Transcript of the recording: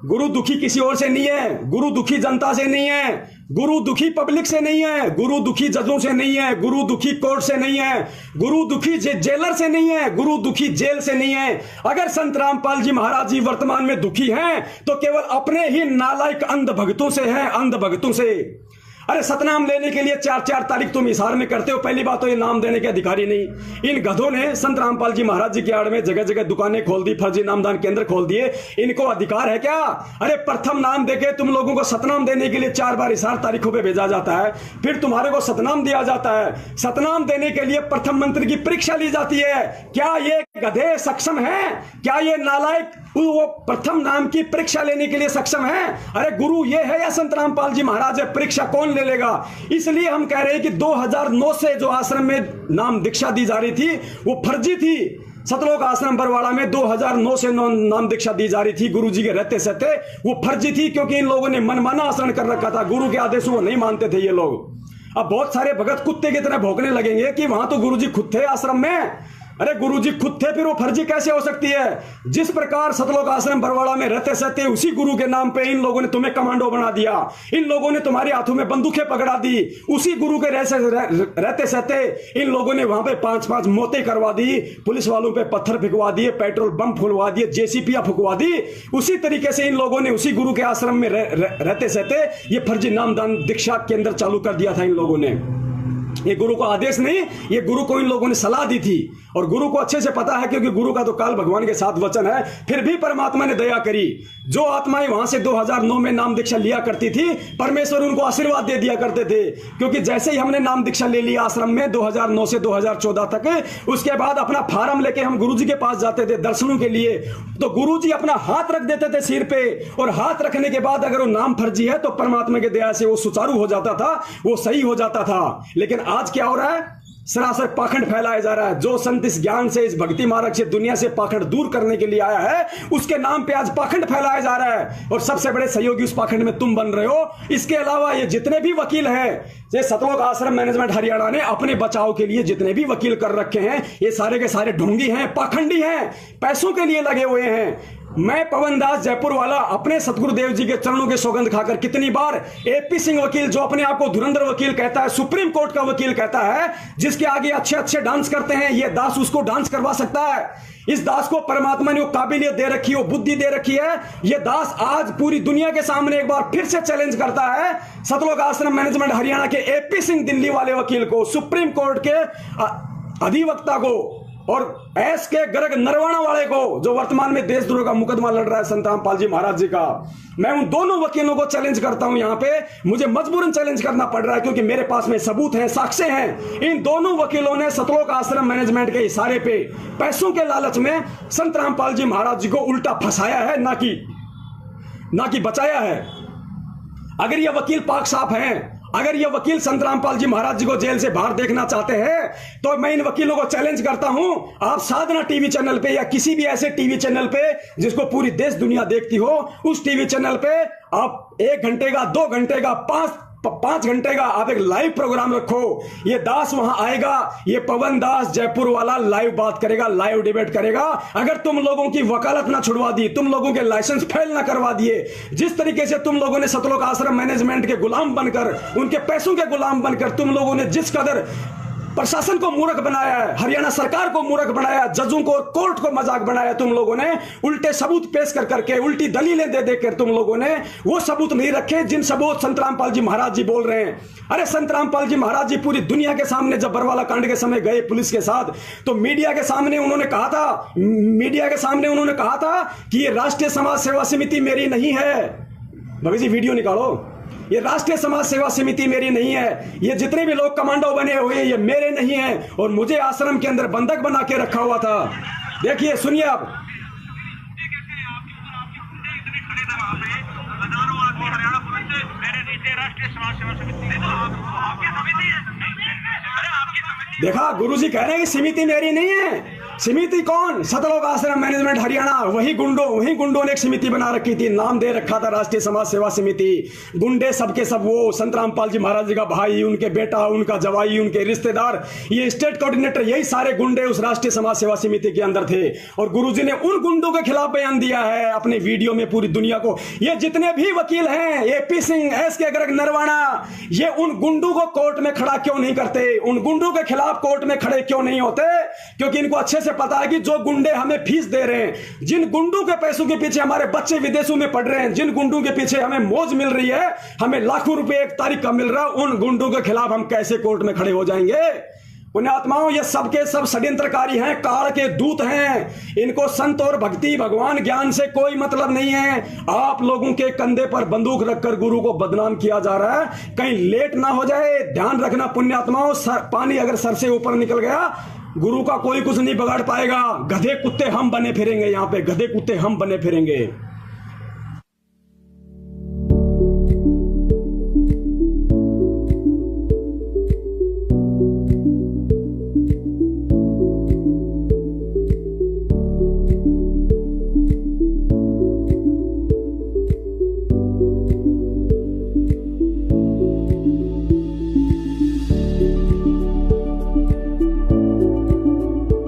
गुरु दुखी किसी और से नहीं है, गुरु दुखी जनता से नहीं है, गुरु दुखी पब्लिक से नहीं है, गुरु दुखी जजों से नहीं है, गुरु दुखी कोर्ट से नहीं है, गुरु दुखी जेलर से नहीं है, गुरु दुखी जेल से नहीं है। अगर संत रामपाल जी महाराज जी वर्तमान में दुखी हैं तो केवल अपने ही नालायक अंध भक्तों से हैं, अंध भक्तों से। अरे सतनाम लेने के लिए 4-4 तारीख तुम इशार में करते हो। पहली बात तो ये नाम देने के अधिकारी नहीं। इन गधों ने संत रामपाल जी महाराज जी की आड़ में जगह जगह दुकानें खोल दी, फर्जी नामदान केंद्र खोल दिए। इनको अधिकार है क्या? अरे प्रथम नाम देके तुम लोगों को सतनाम देने के लिए 4 बार इशार तारीखों पे भेजा जाता है, फिर तुम्हारे को सतनाम दिया जाता है। सतनाम देने के लिए प्रथम मंत्र की परीक्षा ली जाती है। क्या ये गधे सक्षम है? क्या ये नालायक वो प्रथम नाम की परीक्षा लेने के लिए सक्षम है? अरे गुरु ये है या संत रामपाल जी महाराज है? परीक्षा कौन ले लेगा? इसलिए हम कह रहे हैं कि 2009 से जो आश्रम में नाम दीक्षा दी जा रही थी वो फर्जी थी। सतलोक आश्रम बरवाड़ा में 2009 से नाम दीक्षा दी जा रही थी गुरु जी के रहते सहते, वो फर्जी थी क्योंकि इन लोगों ने मनमाना आचरण कर रखा था। गुरु के आदेशों को नहीं मानते थे ये लोग। अब बहुत सारे भगत कुत्ते की तरह भौंकने लगेंगे कि वहां तो गुरु जी खुद थे आश्रम में। अरे गुरुजी खुद थे, फिर वो फर्जी कैसे हो सकती है? जिस प्रकार सतलोक आश्रम बरवाड़ा में रहते सहते उसी गुरु के नाम पे इन लोगों ने तुम्हें कमांडो बना दिया, इन लोगों ने तुम्हारे हाथों में बंदूकें पकड़ा दी। उसी गुरु के रहते सहते इन लोगों ने वहां पे 5-5 मौतें करवा दी, पुलिस वालों पे पत्थर फेंकवा दिए, पेट्रोल बम फुलवा दिए, जेसीपीया फुकवा दी। उसी तरीके से इन लोगों ने उसी गुरु के आश्रम में रहते सहते ये फर्जी नामदान दीक्षा केंद्र चालू कर दिया था इन लोगों ने। ये गुरु को आदेश नहीं, ये गुरु को इन लोगों ने सलाह दी थी। और गुरु को अच्छे से पता है क्योंकि गुरु का तो काल भगवान के साथ वचन है। फिर भी परमात्मा ने दया करी। जो आत्माएं वहां से 2009 में नाम दीक्षा लिया करती थी, परमेश्वर उनको आशीर्वाद दे दिया करते थे। क्योंकि जैसे ही हमने नाम दीक्षा ले लिया आश्रम में 2009 से 2014 तक, उसके बाद अपना फार्म लेके हम गुरु जी के पास जाते थे दर्शनों के लिए, तो गुरु जी अपना हाथ रख देते थे सिर पे। और हाथ रखने के बाद अगर वो नाम फर्जी है तो परमात्मा की दया से वो सुचारू हो जाता था, वो सही हो जाता था। लेकिन आज क्या हो रहा है? सरासर पाखंड फैलाया जा रहा है। जो संत इस ज्ञान से, इस भक्ति मार्ग से दुनिया से पाखंड दूर करने के लिए आया है, उसके नाम पे आज पाखंड फैलाया जा रहा है। और सबसे बड़े सहयोगी उस पाखंड में तुम बन रहे हो। इसके अलावा ये जितने भी वकील हैं, ये सतलोक आश्रम मैनेजमेंट हरियाणा ने अपने बचाव के लिए जितने भी वकील कर रखे हैं, ये सारे के सारे ढोंगी हैं, पाखंडी हैं, पैसों के लिए लगे हुए हैं। मैं पवन दास जयपुर वाला अपने सतगुरुदेव जी के चरणों के सौगंध खाकर कितनी बार एपी सिंह वकील, जो अपने आप को धुरंधर वकील कहता है, सुप्रीम कोर्ट का वकील कहता है, जिसके आगे अच्छे अच्छे डांस करते हैं, ये दास उसको डांस करवा सकता है। इस दास को परमात्मा ने वो काबिलियत दे रखी है, वो बुद्धि दे रखी है। ये दास आज पूरी दुनिया के सामने एक बार फिर से चैलेंज करता है सतलोक आश्रम मैनेजमेंट हरियाणा के एपी सिंह दिल्ली वाले वकील को, सुप्रीम कोर्ट के अधिवक्ता को, और एस के गर्ग नरवाणा वाले को, जो वर्तमान में देशद्रोह का मुकदमा लड़ रहा है संत रामपाल जी महाराज जी का। मैं उन दोनों वकीलों को चैलेंज करता हूं। यहां पे मुझे मजबूरन चैलेंज करना पड़ रहा है क्योंकि मेरे पास में सबूत है, साक्ष्य हैं। इन दोनों वकीलों ने सतलोक आश्रम मैनेजमेंट के इशारे पे, पैसों के लालच में संत रामपाल जी महाराज जी को उल्टा फंसाया है, ना कि बचाया है। अगर ये वकील पाक साफ हैं, अगर ये वकील संत रामपाल जी महाराज जी को जेल से बाहर देखना चाहते हैं, तो मैं इन वकीलों को चैलेंज करता हूं, आप साधना टीवी चैनल पे या किसी भी ऐसे टीवी चैनल पे जिसको पूरी देश दुनिया देखती हो, उस टीवी चैनल पे आप 1 घंटे का, 2 घंटे का, 5 घंटे का आप एक लाइव प्रोग्राम रखो। ये दास वहां आएगा, ये पवन दास जयपुर वाला लाइव बात करेगा, लाइव डिबेट करेगा। अगर तुम लोगों की वकालत ना छुड़वा दी, तुम लोगों के लाइसेंस फेल ना करवा दिए, जिस तरीके से तुम लोगों ने सतलोक आश्रम मैनेजमेंट के गुलाम बनकर, उनके पैसों के गुलाम बनकर तुम लोगों ने जिस कदर प्रशासन को मूर्ख बनाया है, हरियाणा सरकार को मूर्ख बनाया, जजों को और कोर्ट को मजाक बनाया तुम लोगों ने, उल्टे सबूत पेश कर करके, उल्टी दलीलें दे देकर तुम लोगों ने वो सबूत नहीं रखे जिन सबूत संत रामपाल जी महाराज जी बोल रहे हैं। अरे संत रामपाल जी महाराज जी पूरी दुनिया के सामने जब बरवाला कांड के समय गए पुलिस के साथ, तो मीडिया के सामने उन्होंने कहा था कि ये राष्ट्रीय समाज सेवा समिति मेरी नहीं है। भगत जी वीडियो निकालो, ये राष्ट्रीय समाज सेवा समिति मेरी नहीं है, ये जितने भी लोग कमांडो बने हुए ये मेरे नहीं हैं, और मुझे आश्रम के अंदर बंधक बना के रखा हुआ था। देखिए, सुनिए आप। देखा, गुरुजी कह रहे हैं कि समिति मेरी नहीं है, समिति कौन? सतलोक आश्रम मैनेजमेंट हरियाणा, वही गुंडों ने एक समिति बना रखी थी, नाम दे रखा था राष्ट्रीय समाज सेवा समिति। गुंडे सबके सब वो संत रामपाल जी महाराज जी का भाई, उनके बेटा, उनका जवाई, उनके रिश्तेदार, ये स्टेट कोऑर्डिनेटर, यही सारे गुंडे उस राष्ट्रीय समाज सेवा समिति के अंदर थे। और गुरुजी ने उन गुंडों के खिलाफ बयान दिया है अपने वीडियो में पूरी दुनिया को। ये जितने भी वकील हैं, एपी सिंह, एसके गर्ग, नरवाना, ये उन गुंडों को कोर्ट में खड़ा क्यों नहीं करते? उन गुंडों के खिलाफ कोर्ट में खड़े क्यों नहीं होते? क्योंकि इनको अच्छे से पता है कि जो गुंडे हमें फीस दे रहे हैं, जिन गुंडों के पैसों के पीछे हमारे बच्चे विदेशों में पढ़ रहे हैं, जिन गुंडों के पीछे हमें मौज मिल रही है, हमें लाखों रुपए एक तारीख का मिल रहा है, उन गुंडों के खिलाफ हम कैसे कोर्ट में खड़े हो जाएंगे? पुण्यात्माओं, ये सबके सब षड्यंत्रकारी हैं, काल के दूत हैं। इनको संत और भक्ति, भगवान, ज्ञान से कोई मतलब नहीं है। आप लोगों के कंधे पर बंदूक रखकर गुरु को बदनाम किया जा रहा है, कहीं लेट ना हो जाए, ध्यान रखना पुण्यात्माओं। पानी अगर सर से ऊपर निकल गया, गुरु का कोई कुछ नहीं बिगाड़ पाएगा। गधे कुत्ते हम बने फिरेंगे, यहाँ पे गधे कुत्ते हम बने फिरेंगे।